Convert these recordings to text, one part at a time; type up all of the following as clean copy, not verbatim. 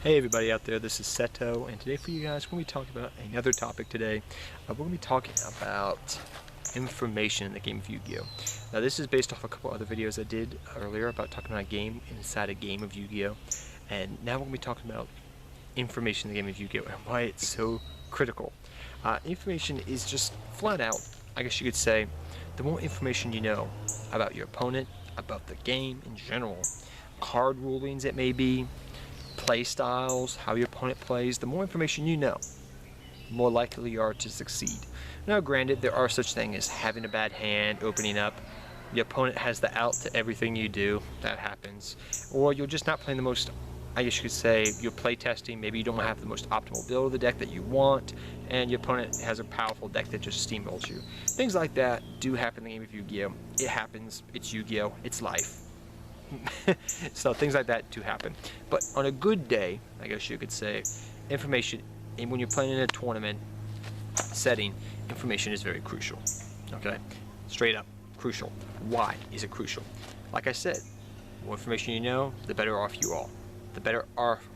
Hey everybody out there, this is Seto, and today for you guys we're going to be talking about another topic today. We're going to be talking about information in the game of Yu-Gi-Oh! Now this is based off a couple other videos I did earlier about talking about a game inside a game of Yu-Gi-Oh! And now we're going to be talking about information in the game of Yu-Gi-Oh! And why it's so critical. Information is just flat out, I guess you could say, the more information you know about your opponent, about the game in general, card rulings it may be, play styles, how your opponent plays, the more information you know, the more likely you are to succeed. Now granted, there are such things as having a bad hand, opening up, your opponent has the out to everything you do, that happens, or you're just not playing the most, I guess you could say, you're play testing, maybe you don't have the most optimal build of the deck that you want, and your opponent has a powerful deck that just steamrolls you. Things like that do happen in the game of Yu-Gi-Oh! It happens, it's Yu-Gi-Oh! It's life. So things like that do happen, but on a good day, I guess you could say, information, and when you're playing in a tournament setting, information is very crucial. Okay, straight up crucial. Why is it crucial? Like I said, the more information you know, the better off you are. The better off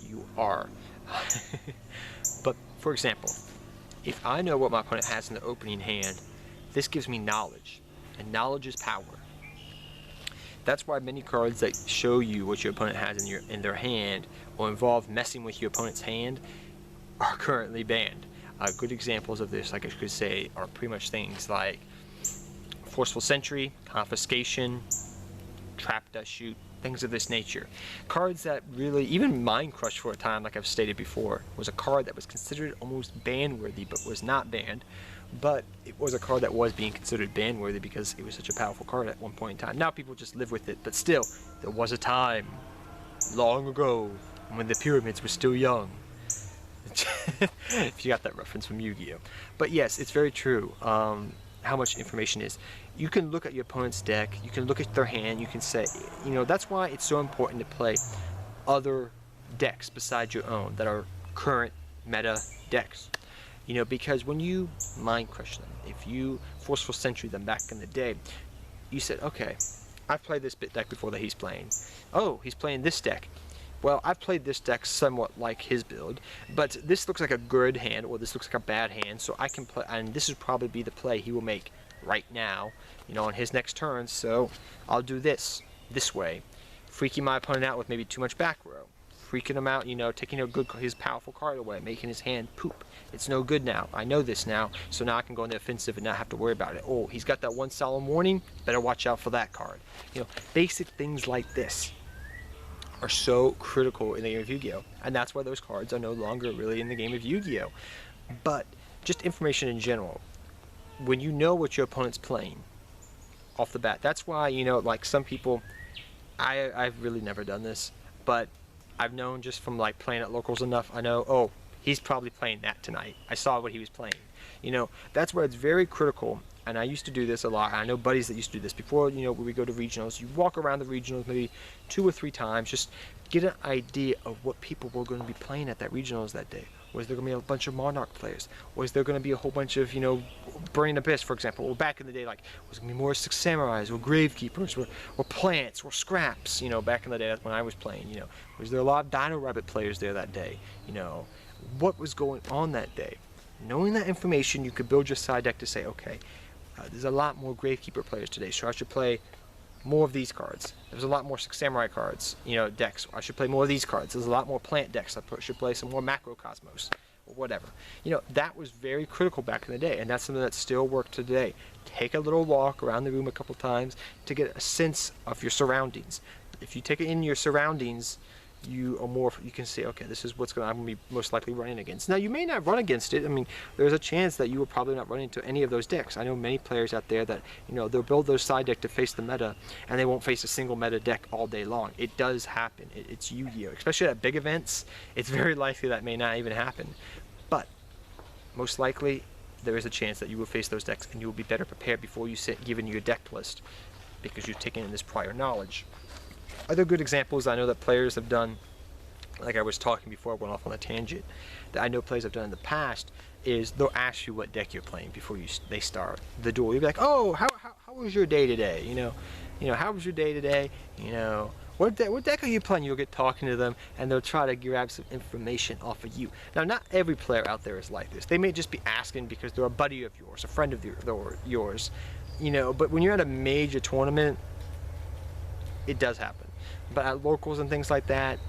you are. But for example, if I know what my opponent has in the opening hand, this gives me knowledge, and knowledge is power. That's why many cards that show you what your opponent has in their hand or involve messing with your opponent's hand are currently banned. Good examples of this, like I could say, are pretty much things like Forceful Sentry, Confiscation, Trap Dust Shoot, things of this nature. Cards that really, even Mind Crush for a time, like I've stated before, was a card that was considered almost ban-worthy but was not banned. But it was a card that was being considered ban-worthy because it was such a powerful card at one point in time. Now people just live with it, but still, there was a time, long ago, when the pyramids were still young. If you got that reference from Yu-Gi-Oh! But yes, it's very true, how much information is. You can look at your opponent's deck, you can look at their hand, you can say, you know, that's why it's so important to play other decks besides your own that are current meta decks. You know, because when you Mind Crush them, if you Forceful Sentry them back in the day, you said, okay, I've played this deck before that he's playing. Oh, he's playing this deck. Well, I've played this deck somewhat like his build, but this looks like a good hand, or this looks like a bad hand, so I can play, and this would probably be the play he will make right now, you know, on his next turn, so I'll do this way, freaking my opponent out with maybe too much back row. Freaking him out, you know, taking his powerful card away, making his hand poop. It's no good now. I know this now, so now I can go on the offensive and not have to worry about it. Oh, he's got that one solemn warning, better watch out for that card. You know, basic things like this are so critical in the game of Yu-Gi-Oh! And that's why those cards are no longer really in the game of Yu-Gi-Oh! But just information in general. When you know what your opponent's playing off the bat, that's why, you know, like some people, I've really never done this, but I've known just from like playing at locals enough, I know, oh, he's probably playing that tonight. I saw what he was playing. You know, that's where it's very critical, and I used to do this a lot. I know buddies that used to do this before, you know, when we go to regionals. You walk around the regionals maybe 2 or 3 times, just get an idea of what people were going to be playing at that regionals that day. Was there going to be a bunch of Monarch players? Was there going to be a whole bunch of, you know, Burning Abyss, for example? Or back in the day, like, was it going to be more Six Samurais, or Gravekeepers, or Plants, or Scraps, you know, back in the day, that's when I was playing, you know. Was there a lot of Dino Rabbit players there that day? You know, what was going on that day? Knowing that information, you could build your side deck to say, okay, there's a lot more Gravekeeper players today, so I should play more of these cards. There's a lot more Six Samurai cards, you know, decks. I should play more of these cards. There's a lot more plant decks. I should play some more Macrocosmos or whatever. You know, that was very critical back in the day, and that's something that still works today. Take a little walk around the room a couple times to get a sense of your surroundings. If you take it in your surroundings, you can say, okay, this is I'm going to be most likely running against. Now, you may not run against it. I mean, there's a chance that you will probably not run into any of those decks. I know many players out there that, you know, they'll build those side deck to face the meta, and they won't face a single meta deck all day long. It does happen. It's Yu-Gi-Oh! Especially at big events, it's very likely that may not even happen. But most likely, there is a chance that you will face those decks, and you will be better prepared before you sit given your deck list, because you've taken in this prior knowledge. Other good examples I know that players have done, like I was talking before I went off on a tangent, that I know players have done in the past, is they'll ask you what deck you're playing before they start the duel. You'll be like, oh, how was your day today? You know, how was your day today? You know, what deck are you playing? You'll get talking to them, and they'll try to grab some information off of you. Now, not every player out there is like this. They may just be asking because they're a buddy of yours, a friend of yours, you know. But when you're at a major tournament, it does happen. But at locals and things like that,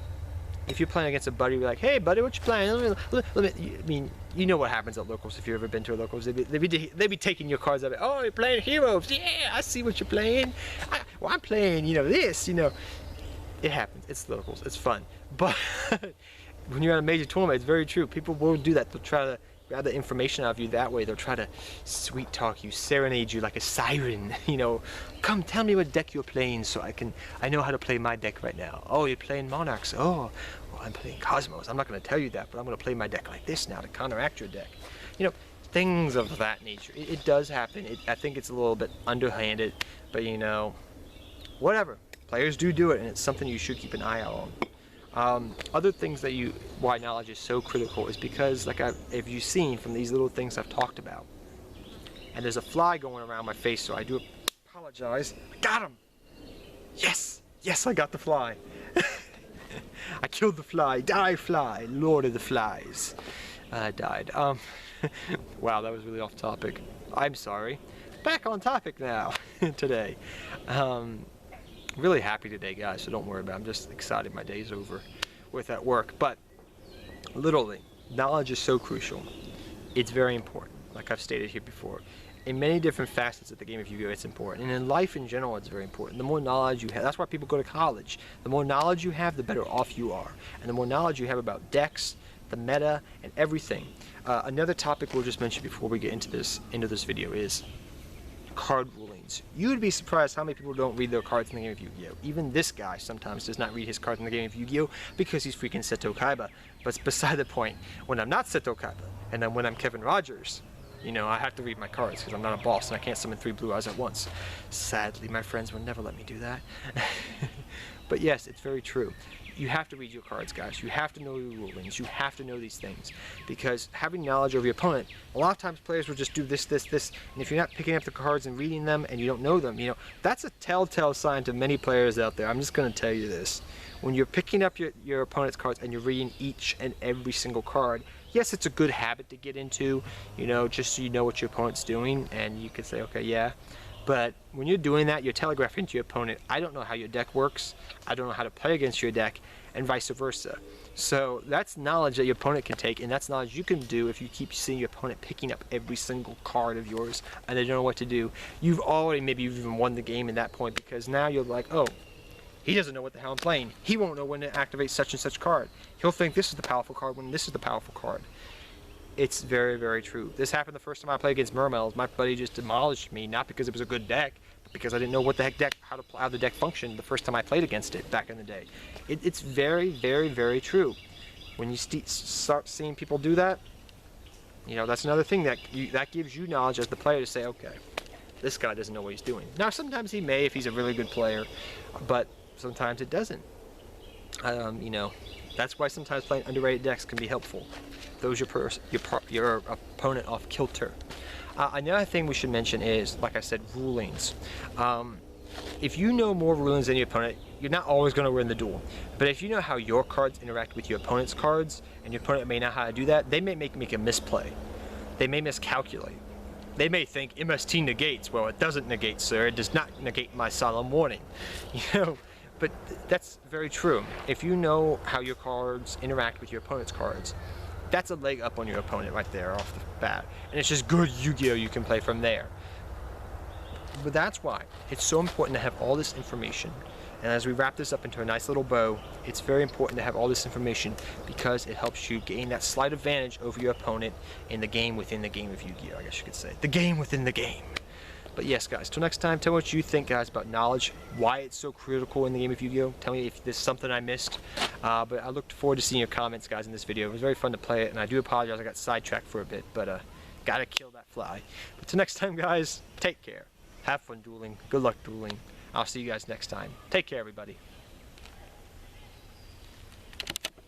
if you're playing against a buddy, you're like, hey buddy, what you playing? I mean, you know what happens at locals if you've ever been to a locals. They'd be taking your cards out. Oh, you're playing heroes. Yeah, I see what you're playing. Well, I'm playing, you know, this, you know. It happens. It's locals. It's fun. But when you're at a major tournament, it's very true. People will do that. They'll try to grab the information out of you that way. They'll try to sweet talk you, serenade you like a siren. You know, come tell me what deck you're playing so I know how to play my deck right now. Oh, you're playing Monarchs. Oh, well, I'm playing Cosmos. I'm not going to tell you that, but I'm going to play my deck like this now to counteract your deck. You know, things of that nature. It does happen. I think it's a little bit underhanded, but you know, whatever. Players do it, and it's something you should keep an eye out on. Other things that why knowledge is so critical is because, like if you've seen from these little things I've talked about, and there's a fly going around my face, so I do apologize. I got him! Yes! Yes, I got the fly. I killed the fly. Die, fly! Lord of the flies. I died. Wow, that was really off topic. I'm sorry. Back on topic now, today. Really happy today, guys, so don't worry about it. I'm just excited my day's over with that work. But literally, knowledge is so crucial. It's very important, like I've stated here before. In many different facets of the game of Yu-Gi-Oh, it's important. And in life in general, it's very important. The more knowledge you have, that's why people go to college. The more knowledge you have, the better off you are. And the more knowledge you have about decks, the meta, and everything. Another topic we'll just mention before we get into this video is card rulings. You would be surprised how many people don't read their cards in the game of Yu-Gi-Oh! Even this guy sometimes does not read his cards in the game of Yu-Gi-Oh! Because he's freaking Seto Kaiba. But it's beside the point. When I'm not Seto Kaiba, and then when I'm Kevin Rogers, you know, I have to read my cards because I'm not a boss and I can't summon 3 blue eyes at once. Sadly, my friends will never let me do that. But yes, it's very true. You have to read your cards, guys. You have to know your rulings. You have to know these things. Because having knowledge over your opponent, a lot of times players will just do this, this, this. And if you're not picking up the cards and reading them and you don't know them, you know, that's a telltale sign to many players out there. I'm just going to tell you this. When you're picking up your opponent's cards and you're reading each and every single card, yes, it's a good habit to get into, you know, just so you know what your opponent's doing. And you can say, okay, yeah. But when you're doing that, you're telegraphing to your opponent, I don't know how your deck works, I don't know how to play against your deck, and vice versa. So that's knowledge that your opponent can take, and that's knowledge you can do if you keep seeing your opponent picking up every single card of yours, and they don't know what to do. You've already maybe even won the game at that point, because now you're like, oh, he doesn't know what the hell I'm playing. He won't know when to activate such and such card. He'll think this is the powerful card when this is the powerful card. It's very, very true. This happened the first time I played against Mermels. My buddy just demolished me, not because it was a good deck, but because I didn't know what the heck deck, how the deck functioned the first time I played against it back in the day. It's very, very, very true. When you start seeing people do that, you know, that's another thing that gives you knowledge as the player to say, okay, this guy doesn't know what he's doing. Now, sometimes he may if he's a really good player, but sometimes it doesn't. You know, that's why sometimes playing underrated decks can be helpful. Throws your opponent off kilter. Another thing we should mention is, like I said, rulings. If you know more rulings than your opponent, you're not always going to win the duel. But if you know how your cards interact with your opponent's cards, and your opponent may not know how to do that, they may make a misplay. They may miscalculate. They may think MST negates. Well, it doesn't negate, sir. It does not negate my solemn warning. You know. But that's very true. If you know how your cards interact with your opponent's cards, that's a leg up on your opponent right there off the bat. And it's just good Yu-Gi-Oh! You can play from there. But that's why it's so important to have all this information. And as we wrap this up into a nice little bow, it's very important to have all this information because it helps you gain that slight advantage over your opponent in the game within the game of Yu-Gi-Oh! I guess you could say. The game within the game. But yes, guys, till next time, tell me what you think, guys, about knowledge, why it's so critical in the game of Yu-Gi-Oh! Tell me if there's something I missed. But I look forward to seeing your comments, guys, in this video. It was very fun to play it, and I do apologize I got sidetracked for a bit, but gotta kill that fly. But till next time, guys, take care. Have fun dueling. Good luck dueling. I'll see you guys next time. Take care, everybody.